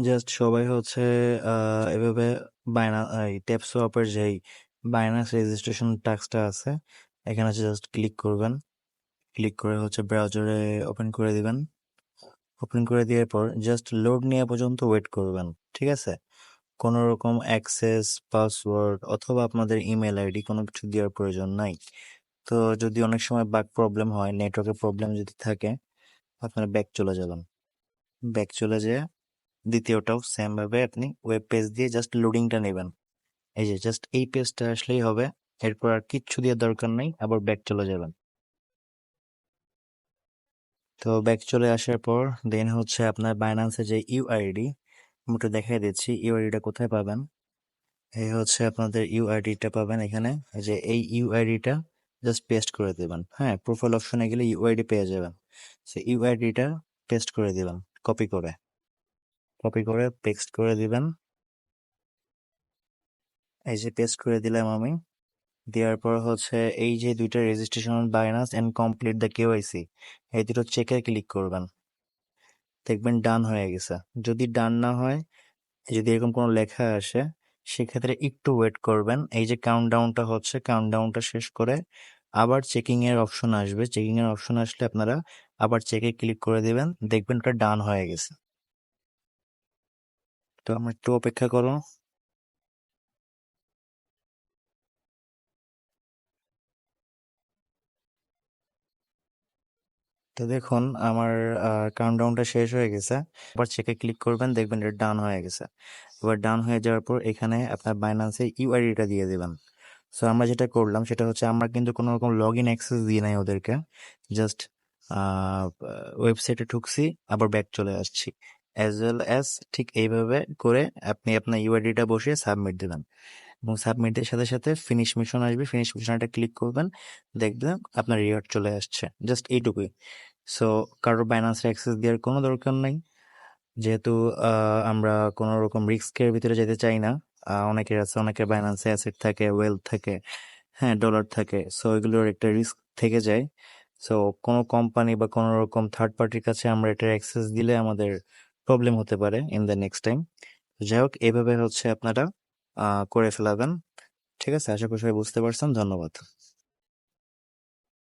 Just সবাই হচ্ছে এভাবে এই ট্যাপ সোয়াপের যেই বাইনান্স রেজিস্ট্রেশন টাস্কটা আছে এখানে জাস্ট ক্লিক করবেন। ক্লিক করে হচ্ছে ব্রাউজারে ওপেন করে দিবেন। ওপেন করে দেওয়ার পর জাস্ট লোড নেওয়া পর্যন্ত ওয়েট করবেন। ঠিক আছে? কোনো রকম অ্যাক্সেস, পাসওয়ার্ড অথবা আপনাদের ইমেল আইডি কোনো কিছু দেওয়ার প্রয়োজন নাই। তো যদি অনেক সময় বাগ প্রবলেম হয়, নেটওয়ার্কের প্রবলেম যদি থাকে, আপনারা ব্যাক চলে যাবেন। ব্যাক চলে যেয়ে দ্বিতীয়টাও সেম ভাবে আপনি ওয়েব পেজ দিয়ে জাস্ট লোডিংটা নেবেন। এই যে জাস্ট এই পেজটা আসলেই হবে। এরপর আর কিচ্ছু দেওয়ার দরকার নেই, আবার ব্যাক চলে যাবেন। তো ব্যাক চলে আসার পর দেন হচ্ছে আপনার বাইন্যান্সের যে ইউআইডি আমি একটু দেখাই দিচ্ছি ইউআইডিটা কোথায় পাবেন। এই হচ্ছে আপনাদের ইউআইডিটা পাবেন এখানে। এই যে এই ইউআইডিটা জাস্ট পেস্ট করে দেবেন। হ্যাঁ, প্রোফাইল অপশনে গেলে ইউআইডি পেয়ে যাবেন। সো ইউআইডিটা পেস্ট করে দিবেন, কপি করে পেস্ট করে দিবেন। এই যে পেস্ট করে দিলাম আমি। দেওয়ার পর হচ্ছে এই যে দুইটা registration Binance and complete the KYC, এই দুটো চেকে ক্লিক করবেন। দেখবেন ডান হয়ে গেছে। যদি ডান না হয়, যদি এরকম কোনো লেখা আসে, সেক্ষেত্রে একটু ওয়েট করবেন। এই যে কাউন্টডাউনটা হচ্ছে, কাউন্টডাউনটা শেষ করে আবার চেকিং এর অপশন আসবে। চেকিং এর অপশন আসলে আপনারা আবার চেকে ক্লিক করে দিবেন, দেখবেন ওটা ডান হয়ে গেছে। তো আমরা একটু অপেক্ষা করো। তো দেখুন আমার কাউন্টডাউনটা শেষ হয়ে গেছে। আবার চেকে ক্লিক করবেন, দেখবেন এটা ডান হয়ে গেছে। এবার ডান হয়ে যাওয়ার পর এখানে আপনার বাইন্যান্সের ইউআইডিটা দিয়ে দিবেন। সো আমরা যেটা করলাম সেটা হচ্ছে আমরা কিন্তু কোনো রকম লগ ইন অ্যাক্সেস দিই নাই ওদেরকে। জাস্ট ওয়েবসাইটে ঢুকছি, আবার ব্যাক চলে আসছি। অ্যাজ ওয়েল অ্যাজ ঠিক এইভাবে করে আপনি আপনার ইউআইডিটা বসিয়ে সাবমিট দিবেন, এবং সাবমিট এর সাথে সাথে ফিনিশ মিশন আসবে। ফিনিশ মিশনটা ক্লিক করবেন, দেখবেন আপনার রিওয়ার্ড চলে আসছে। জাস্ট এইটুকুই। সো কারো বাইন্যান্সে অ্যাক্সেস দেওয়ার কোনো দরকার নাই, যেহেতু আমরা কোনো রকম রিস্কের ভিতরে যেতে চাই না। অনেকের আছে, অনেকের বাইন্যান্সে অ্যাসেট থাকে, ওয়েলথ থাকে, হ্যাঁ ডলার থাকে। সো এগুলোর একটা রিস্ক থেকে যায়। সো কোনো কোম্পানি বা কোনো রকম থার্ড পার্টির কাছে আমরা এটার অ্যাক্সেস দিলে আমাদের প্রবলেম হতে পারে ইন দ্য নেক্সট টাইম। যাই হোক, এভাবে হচ্ছে আপনারা করে ফেলাবেন। ঠিক আছে, আশা করি সবাই বুঝতে পারছেন। ধন্যবাদ।